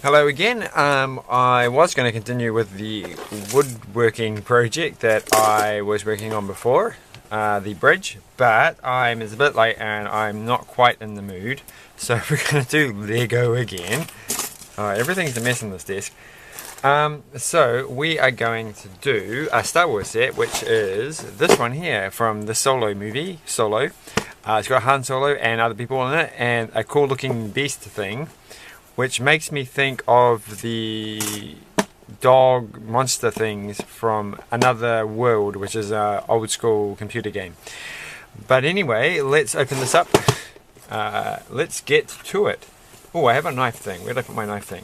Hello again. I was going to continue with the woodworking project that I was working on before, the bridge, but I'm a bit late and I'm not quite in the mood, so we're going to do Lego again. Everything's a mess on this desk. So we are going to do a Star Wars set, which is this one here from the Solo movie, Solo. It's got Han Solo and other people in it, and a cool looking beast thing, which makes me think of the dog monster things from Another World, which is an old school computer game. But anyway, let's open this up. Let's get to it. Oh, I have a knife thing. Where'd I put my knife thing?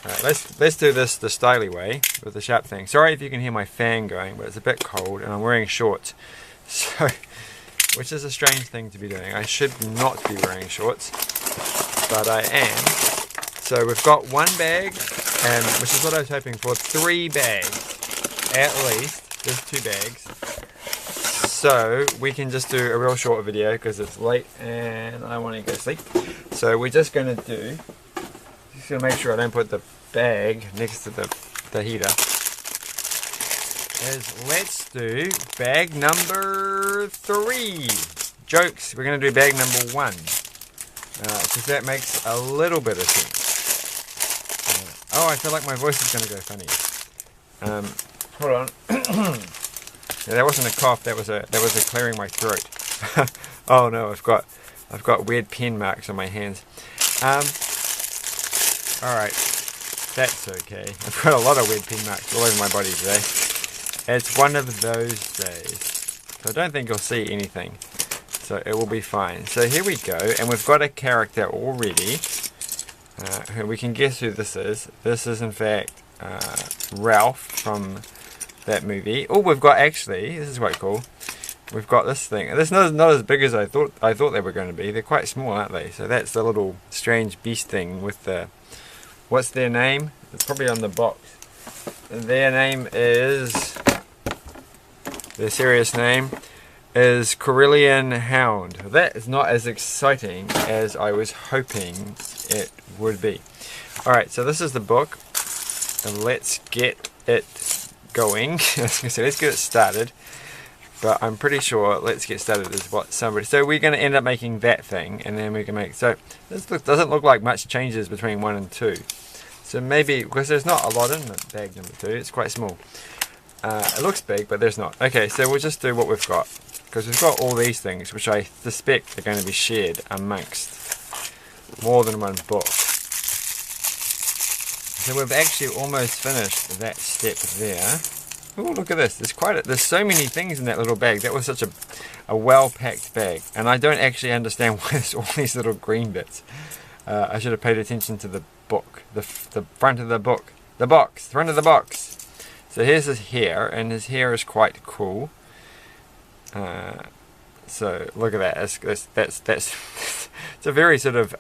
Alright, let's do this the styly way with the sharp thing. Sorry if you can hear my fan going, but it's a bit cold and I'm wearing shorts. So, which is a strange thing to be doing. I should not be wearing shorts, but I am. So we've got one bag, and which is what I was hoping for, 3 bags at least. There's 2 bags. So we can just do a real short video because it's late and I want to go sleep. So we're just going to do, just going to make sure I don't put the bag next to the heater, is let's do bag number 3. Jokes, we're going to do bag number 1. Because that makes a little bit of sense. Oh, I feel like my voice is going to go funny. Hold on. Yeah, that wasn't a cough. That was a clearing my throat. Oh no, I've got weird pen marks on my hands. All right, that's okay. I've got a lot of weird pen marks all over my body today. It's one of those days, so I don't think you'll see anything. So it will be fine. So here we go, and we've got a character already. We can guess who this is. This is in fact Ralph from that movie. Oh, we've got actually, this is quite cool. We've got this thing. This is not as big as I thought they were going to be. They're quite small, aren't they? So that's the little strange beast thing with the, what's their name? It's probably on the box. Their name is, their serious name is Corellian Hound. That is not as exciting as I was hoping it would be. Alright, so this is the book, and let's get it going. Let's get it started, but I'm pretty sure let's get started is what somebody, so we're going to end up making that thing, and then we can make, so this doesn't look like much changes between 1 and 2, so maybe, because there's not a lot in the bag number 2, it's quite small. It looks big, but there's not. Okay, so we'll just do what we've got, because we've got all these things, which I suspect are going to be shared amongst more than one book. So we've actually almost finished that step there. Oh, look at this. There's so many things in that little bag. That was such a well-packed bag. And I don't actually understand why there's all these little green bits. I should have paid attention to the book. The front of the book. The box. Front of the box. So here's his hair, and his hair is quite cool. So look at that. That's it's a very sort of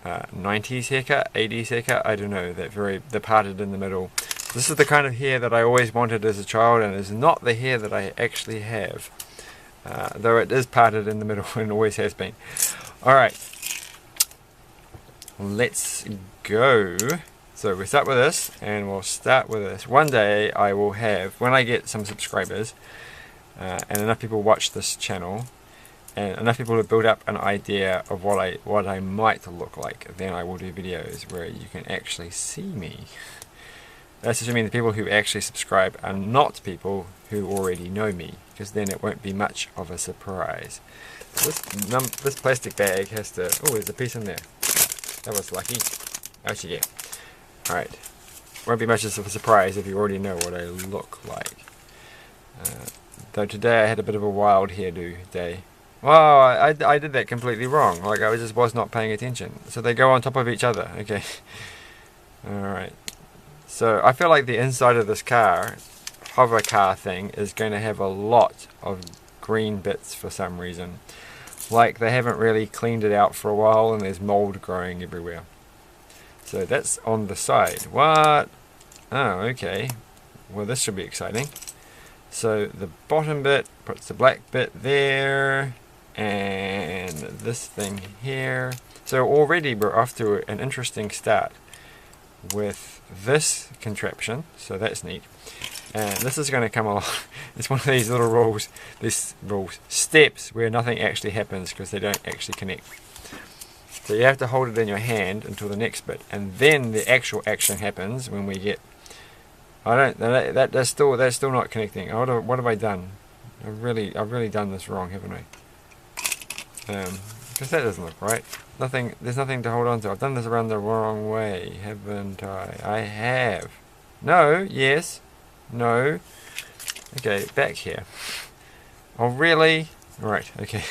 90s haircut, 80s haircut. I don't know. The parted in the middle. This is the kind of hair that I always wanted as a child, and is not the hair that I actually have. Though it is parted in the middle and always has been. All right, let's go. So we start with this, and we'll start with this. One day I will have, when I get some subscribers, and enough people watch this channel, and enough people to build up an idea of what I might look like, then I will do videos where you can actually see me. That's assuming the people who actually subscribe are not people who already know me, because then it won't be much of a surprise. This plastic bag has to, oh, there's a piece in there. That was lucky. How'd you get? Alright. Won't be much of a surprise if you already know what I look like. Though today I had a bit of a wild hairdo day. Well, I did that completely wrong. Like, I just was not paying attention. So they go on top of each other. Okay. Alright. So I feel like the inside of this car, hover car thing, is going to have a lot of green bits for some reason. Like they haven't really cleaned it out for a while and there's mold growing everywhere. So that's on the side. What? Oh, okay. Well, this should be exciting. So the bottom bit puts the black bit there, and this thing here. So already we're off to an interesting start. with this contraption, so that's neat. And this is going to come along. It's one of these little rules, steps where nothing actually happens because they don't actually connect. So you have to hold it in your hand until the next bit, and then the actual action happens when we get. That's still not connecting. What have I done? I've really done this wrong, haven't I? Because that doesn't look right. There's nothing to hold on to. I've done this around the wrong way, haven't I? I have. No. Yes. No. Okay, back here. Oh, really? Right. Okay.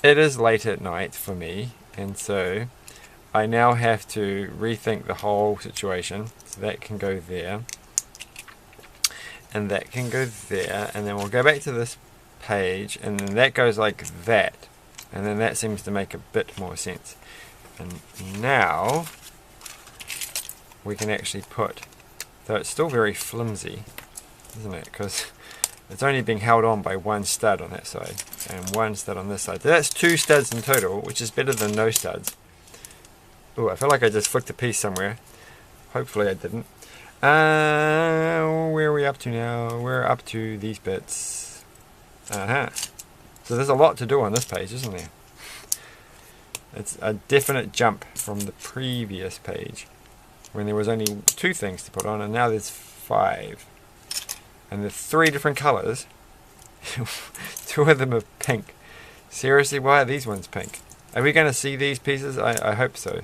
It is late at night for me, and so I now have to rethink the whole situation. So that can go there, and that can go there, and then we'll go back to this page, and then that goes like that, and then that seems to make a bit more sense. And now we can actually put, though it's still very flimsy, isn't it? Because it's only being held on by one stud on that side and one stud on this side. So that's 2 studs in total, which is better than no studs. Oh, I feel like I just flicked a piece somewhere. Hopefully I didn't. Where are we up to now? We're up to these bits. So there's a lot to do on this page, isn't there? It's a definite jump from the previous page when there was only 2 things to put on, and now there's 5. And there's 3 different colours. 2 of them are pink. Seriously, why are these ones pink? Are we going to see these pieces? I hope so.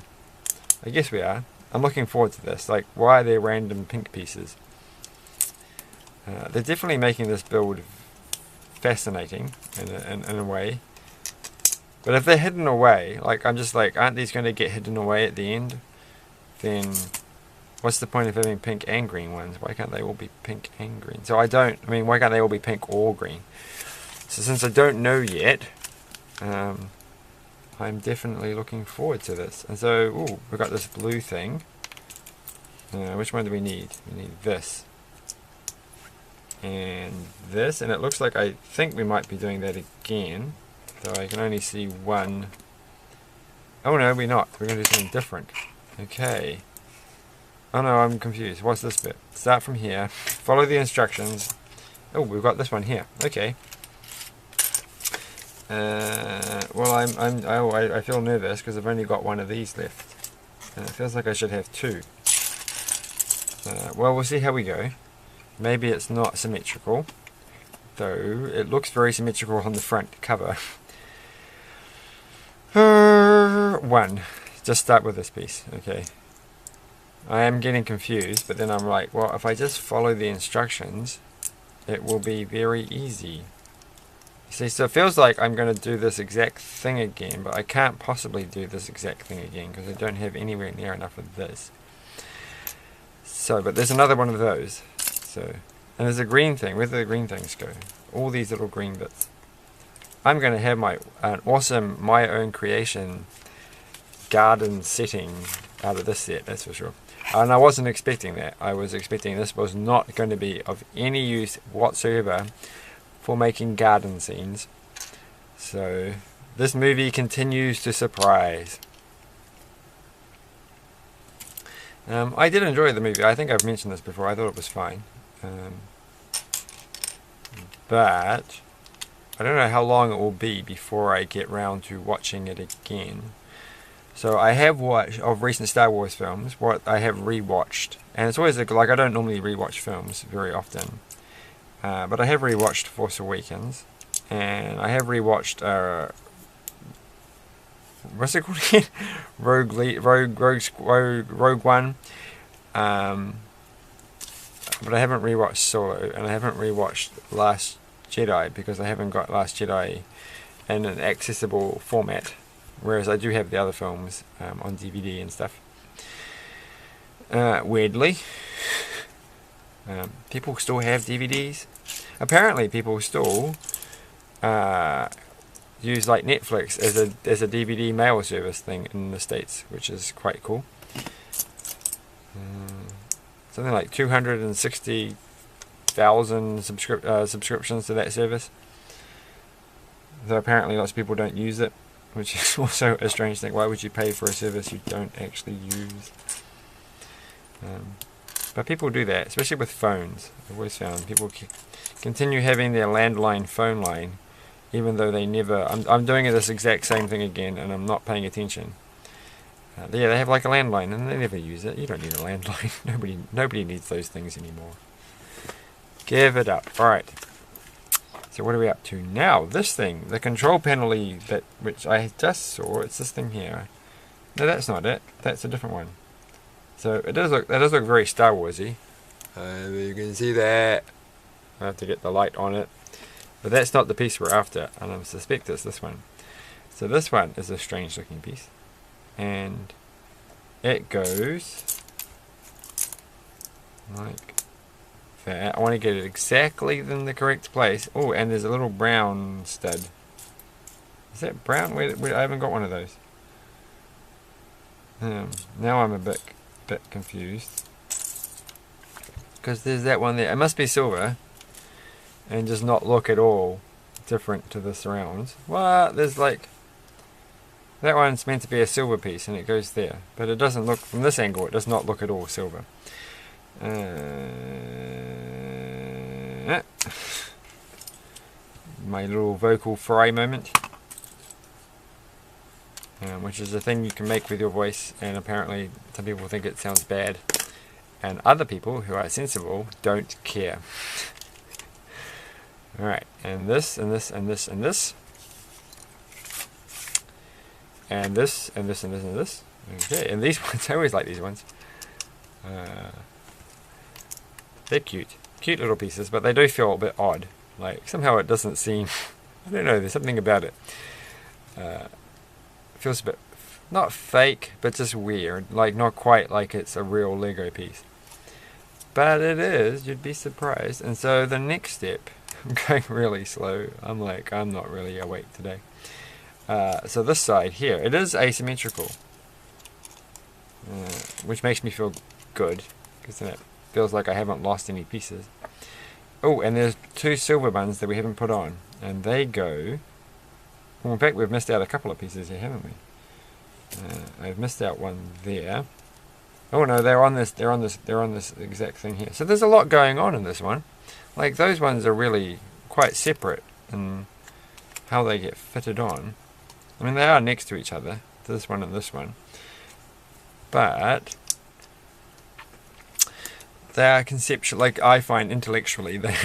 I guess we are. I'm looking forward to this. Like, why are there random pink pieces? They're definitely making this build fascinating in a way. But if they're hidden away, like, I'm just like, aren't these going to get hidden away at the end? Then what's the point of having pink and green ones? Why can't they all be pink and green? So why can't they all be pink or green? So since I don't know yet, I'm definitely looking forward to this. And so, ooh, we've got this blue thing. Which one do we need? We need this. And this. And it looks like I think we might be doing that again. So I can only see one. Oh no, we're not. We're going to do something different. Okay. Oh no, I'm confused. What's this bit? Start from here. Follow the instructions. Oh, we've got this one here. Okay. Well, I feel nervous because I've only got one of these left. And it feels like I should have 2. Well, we'll see how we go. Maybe it's not symmetrical, though it looks very symmetrical on the front cover. 1. Just start with this piece. Okay. I am getting confused, but then I'm like, well, if I just follow the instructions, it will be very easy. See, so it feels like I'm going to do this exact thing again, but I can't possibly do this exact thing again because I don't have anywhere near enough of this. So, but there's another one of those. So, and there's a green thing. Where do the green things go? All these little green bits. I'm going to have an awesome, my own creation garden setting out of this set, that's for sure. And I wasn't expecting that. I was expecting this was not going to be of any use whatsoever for making garden scenes. So this movie continues to surprise. I did enjoy the movie. I think I've mentioned this before. I thought it was fine. But I don't know how long it will be before I get round to watching it again. So I have watched, of recent Star Wars films, what I have rewatched. And it's always like, I don't normally rewatch films very often. But I have rewatched Force Awakens. And I have rewatched, what's it called again? Rogue One. But I haven't rewatched Solo. And I haven't rewatched Last Jedi because I haven't got Last Jedi in an accessible format. Whereas I do have the other films on DVD and stuff. Weirdly. People still have DVDs. Apparently people still use like Netflix as a DVD mail service thing in the States, which is quite cool. Something like 260,000 subscriptions to that service. Though apparently lots of people don't use it, which is also a strange thing. Why would you pay for a service you don't actually use? But people do that, especially with phones. I've always found people continue having their landline phone line, even though they never... I'm doing this exact same thing again, and I'm not paying attention. Yeah, they have like a landline, and they never use it. You don't need a landline. Nobody needs those things anymore. Give it up. Alright. So what are we up to now? This thing, the control panel which I just saw, it's this thing here. No, that's not it. That's a different one. So that does look very Star Warsy. You can see that. I have to get the light on it. But that's not the piece we're after, and I suspect it's this one. So this one is a strange looking piece. And it goes like that. I want to get it exactly in the correct place. Oh, and there's a little brown stud. Is that brown? Wait, I haven't got one of those. Now I'm a bit confused, because there's that one there. It must be silver and just not look at all different to the surrounds. What? There's like, that one's meant to be a silver piece and it goes there, but it doesn't look, from this angle, it does not look at all silver. My little vocal fry moment. Which is a thing you can make with your voice, and apparently some people think it sounds bad, and other people who are sensible don't care. Alright, and this, and this, and this, and this, and this, and this, and this, and this. Okay, and these ones, I always like these ones. They're cute little pieces, but they do feel a bit odd. Like, somehow it doesn't seem, I don't know, there's something about it. Feels a bit, not fake, but just weird. Like, not quite like it's a real Lego piece. But it is, you'd be surprised. And so the next step, I'm going really slow. I'm not really awake today. So this side here, it is asymmetrical. Which makes me feel good, because then it feels like I haven't lost any pieces. Oh, and there's two silver ones that we haven't put on. And they go... Well, in fact, we've missed out a couple of pieces here, haven't we? I've missed out one there. Oh no, they're on this exact thing here. So there's a lot going on in this one. Like, those ones are really quite separate in how they get fitted on. I mean, they are next to each other, this one and this one. But they are conceptual, like I find intellectually, they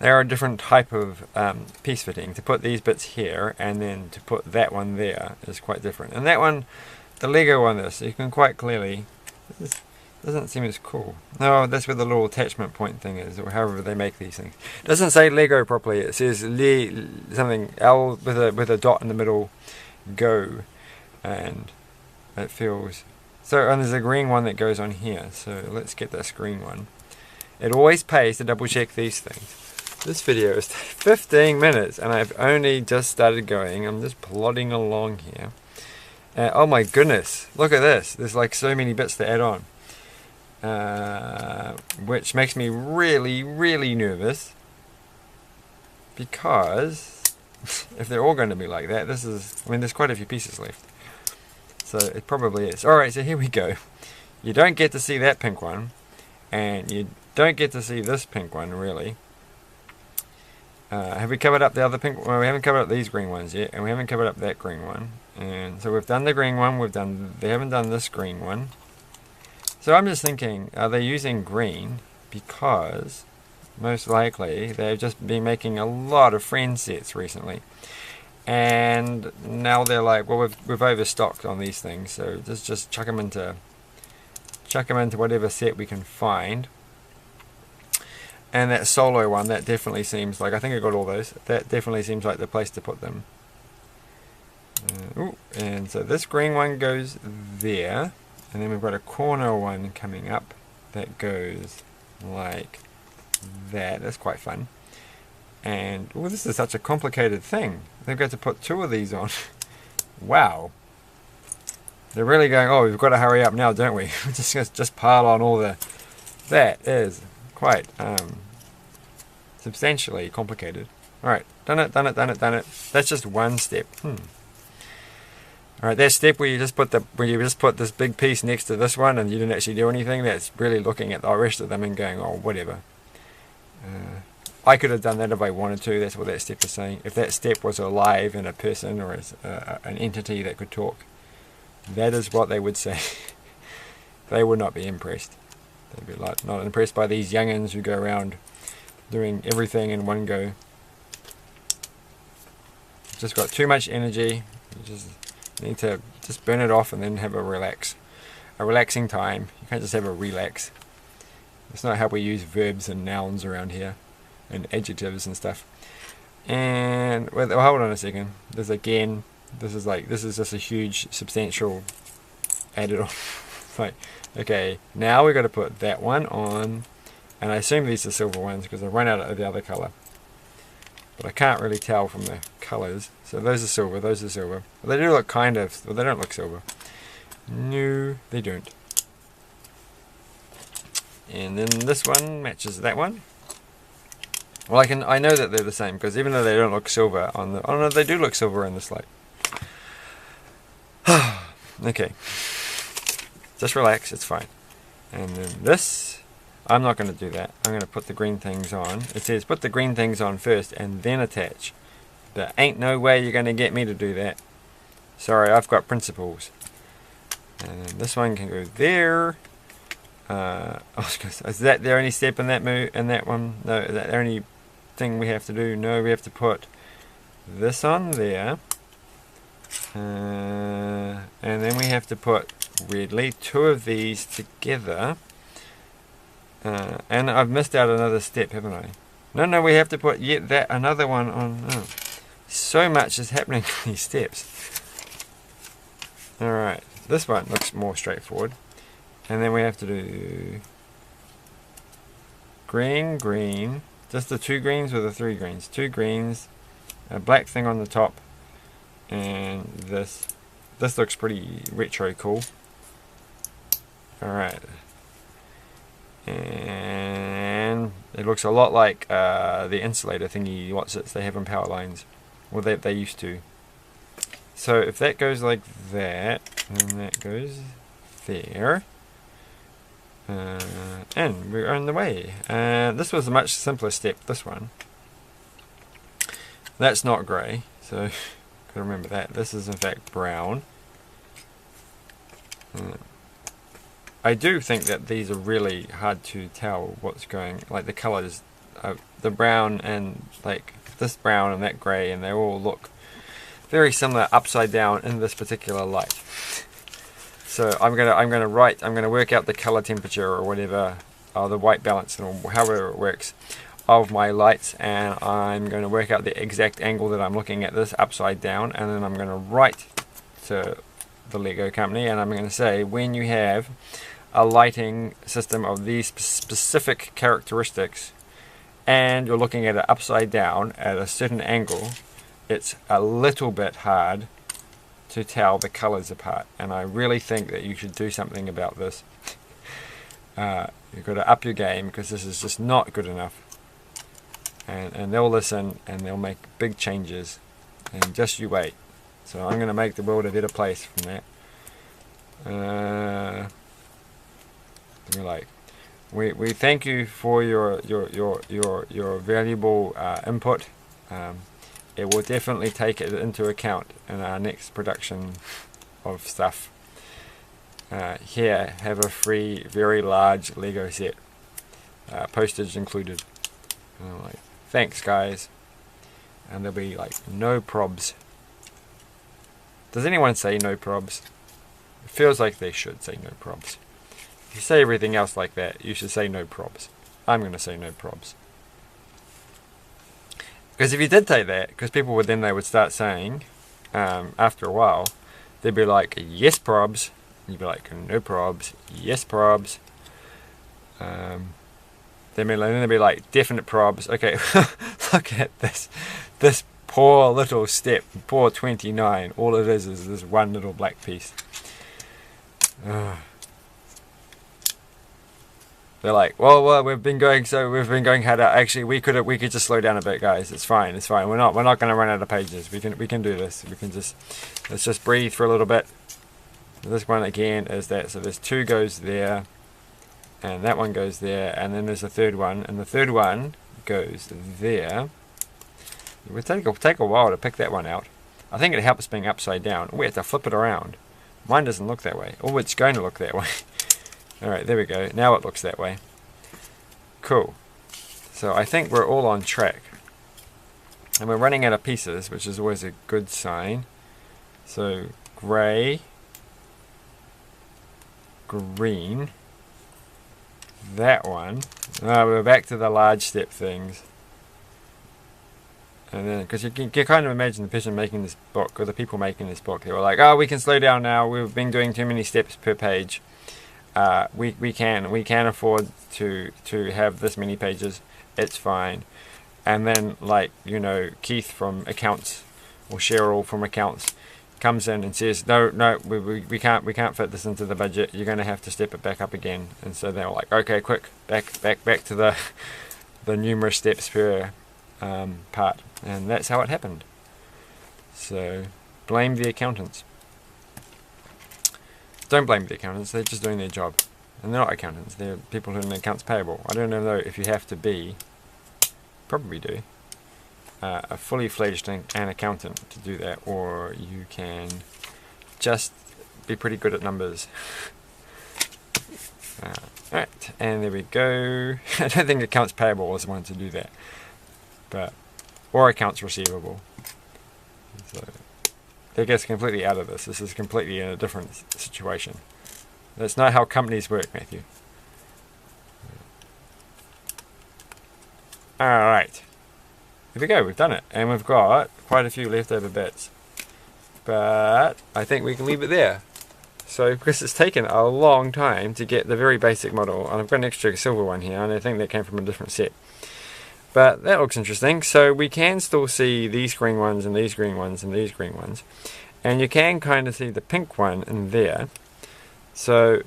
are a different type of piece fitting. To put these bits here and then to put that one there is quite different. And that one, the Lego one, you can quite clearly, this doesn't seem as cool. No, that's where the little attachment point thing is, or however they make these things. It doesn't say Lego properly. It says something L with a dot in the middle, go, and it feels. So, and there's a green one that goes on here. So let's get this green one. It always pays to double check these things. This video is 15 minutes and I've only just started going. I'm just plodding along here. Oh my goodness, look at this. There's like so many bits to add on. Which makes me really, really nervous. Because if they're all going to be like that, there's quite a few pieces left. So it probably is. Alright, so here we go. You don't get to see that pink one. And you don't get to see this pink one, really. Have we covered up the other pink? Well, we haven't covered up these green ones yet, and we haven't covered up that green one. And so we've done the green one. They haven't done this green one. So I'm just thinking, are they using green because most likely they've just been making a lot of friend sets recently, and now they're like, well, we've overstocked on these things, so just chuck them into whatever set we can find. And that solo one, that definitely seems like, I think I got all those, that definitely seems like the place to put them. And so this green one goes there, and then we've got a corner one coming up that goes like that. That's quite fun. And this is such a complicated thing. They've got to put two of these on. Wow. They're really going, oh, we've got to hurry up now, don't we? just pile on all the... That is quite substantially complicated. Alright, done it. That's just one step. Alright, that step where you just put this big piece next to this one and you didn't actually do anything, that's really looking at the rest of them and going, oh, whatever. I could have done that if I wanted to. That's what that step is saying. If that step was alive and a person or an entity that could talk, that is what they would say. They would not be impressed. They'd be like, not impressed by these youngins who go around doing everything in one go. Just got too much energy. You just need to just burn it off and then have a relaxing time. You can't just have a relax. That's not how we use verbs and nouns around here, and adjectives and stuff. And hold on a second. This is just a huge substantial added on. Like, okay, now we've got to put that one on, and I assume these are silver ones because I've run out of the other color, but I can't really tell from the colors. So those are silver, those are silver. Well, they do look kind of, well, they don't look silver. No, they don't. And then this one matches that one. Well, I know that they're the same because even though they don't look silver on the, oh no, they do look silver in this light. Okay, just relax, it's fine. And then this, I'm not going to do that. I'm going to put the green things on. It says put the green things on first and then attach. There ain't no way you're going to get me to do that. Sorry, I've got principles. And then this one can go there. Is that the only step in that move? In that one? No, is that the only thing we have to do? No, we have to put this on there, and then we have to put weirdly 2 of these together. And I've missed out another step, haven't I? No, we have to put yet that another one on. Oh, so much is happening in these steps. All right, this one looks more straightforward. And then we have to do green, green, just the 2 greens or the 3 greens? 2 greens, a black thing on the top, and this. This looks pretty retro cool. Alright. And it looks a lot like the insulator thingy, they have in power lines. Well, they used to. So if that goes like that, then that goes there. And we're on the way. This was a much simpler step, this one. That's not grey, so gotta remember that. This is in fact brown. I do think that these are really hard to tell what's going, like the colours, the brown and like this brown and that grey, and they all look very similar upside down in this particular light. So I'm gonna work out the color temperature or whatever, or the white balance or however it works of my lights, and I'm going to work out the exact angle that I'm looking at this upside down, and then I'm going to write to the Lego company and I'm going to say, when you have a lighting system of these specific characteristics and you're looking at it upside down at a certain angle, it's a little bit hard to tell the colors apart, and I really think that you should do something about this. You've got to up your game because this is just not good enough, and they'll listen and they'll make big changes, and just you wait. So I'm going to make the world a better place from that. We thank you for your valuable input. It will definitely take it into account in our next production of stuff. Here, have a free, very large Lego set, postage included. Thanks, guys. And there'll be like no probs. Does anyone say no probs? It feels like they should say no probs. If you say everything else like that, you should say no probs. I'm going to say no probs. Because if you did take that, because people would they would start saying, after a while, they'd be like, yes probs. And you'd be like, no probs, yes probs. Then they'd be like, definite probs. Okay, look at this poor little step, poor 29. All it is this one little black piece. They're like, well, we've been going harder. Actually, we could just slow down a bit, guys. It's fine. We're not going to run out of pages. We can do this. Let's just breathe for a little bit. This one again is that. So there's 2 goes there, and that one goes there, and then there's a third one, and the third one goes there. It would take a while to pick that one out. I think it helps being upside down. We have to flip it around. Mine doesn't look that way. Oh, it's going to look that way. Alright, there we go. Now it looks that way. Cool. So I think we're all on track. And we're running out of pieces, which is always a good sign. So, grey, green, that one. We're back to the large step things. And then, because you can kind of imagine the person making this book, or the people making this book, they were like, oh, we can slow down now, we've been doing too many steps per page. We can afford to have this many pages, it's fine. And then, like, you know, Keith from accounts, or Cheryl from accounts, comes in and says, no, we can't fit this into the budget, you're going to have to step it back up again. And so they were like, okay, quick, back to the numerous steps per part. And that's how it happened. So, blame the accountants. Don't blame the accountants, they're just doing their job. And they're not accountants, they're people who are in accounts payable. I don't know though if you have to be, probably do, a fully fledged an accountant to do that, or you can just be pretty good at numbers. Alright, and there we go. I don't think accounts payable was the one to do that. But, or accounts receivable. So, that gets completely out of this. This is completely in a different situation. That's not how companies work, Matthew. Alright. Here we go, we've done it. And we've got quite a few leftover bits. But I think we can leave it there. So, because it's taken a long time to get the very basic model. And I've got an extra silver one here, and I think that came from a different set. But that looks interesting. So we can still see these green ones and these green ones and these green ones. And you can kind of see the pink one in there. So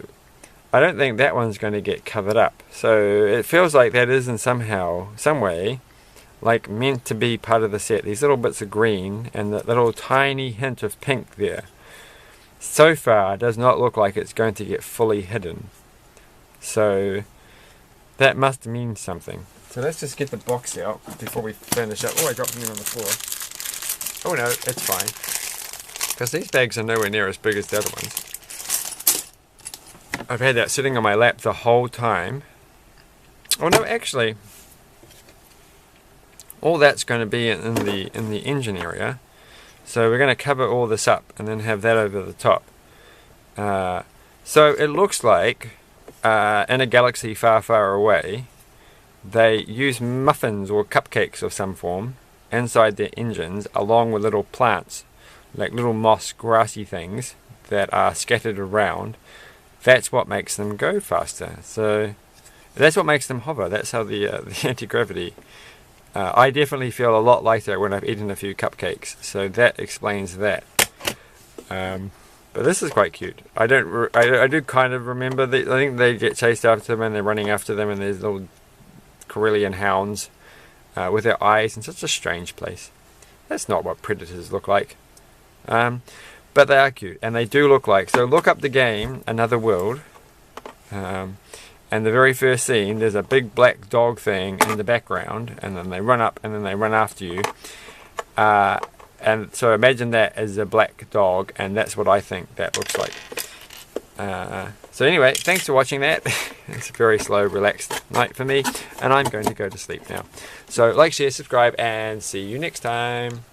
I don't think that one's going to get covered up. So it feels like that is in some way, like meant to be part of the set. These little bits of green and that little tiny hint of pink there. So far, it does not look like it's going to get fully hidden. So that must mean something. So let's just get the box out before we finish up. Oh, I dropped something on the floor. Oh no, it's fine. Because these bags are nowhere near as big as the other ones. I've had that sitting on my lap the whole time. Oh no, actually, all that's going to be in the engine area. So we're going to cover all this up and then have that over the top. So it looks like in a galaxy far, far away, they use muffins or cupcakes of some form inside their engines, along with little plants, like little moss, grassy things that are scattered around. That's what makes them go faster. So that's what makes them hover. That's how the anti-gravity. I definitely feel a lot lighter when I've eaten a few cupcakes, so that explains that. But this is quite cute. I do kind of remember I think they get chased after them and they're running after them, and there's little Corellian hounds with their eyes in such a strange place. That's not what predators look like. But they are cute, and they do look like. So look up the game, Another World, and the very first scene, there's a big black dog thing in the background, and then they run up, and then they run after you. And so imagine that as a black dog, and that's what I think that looks like. So anyway, thanks for watching that. It's a very slow, relaxed night for me, and I'm going to go to sleep now. So like, share, subscribe, and see you next time.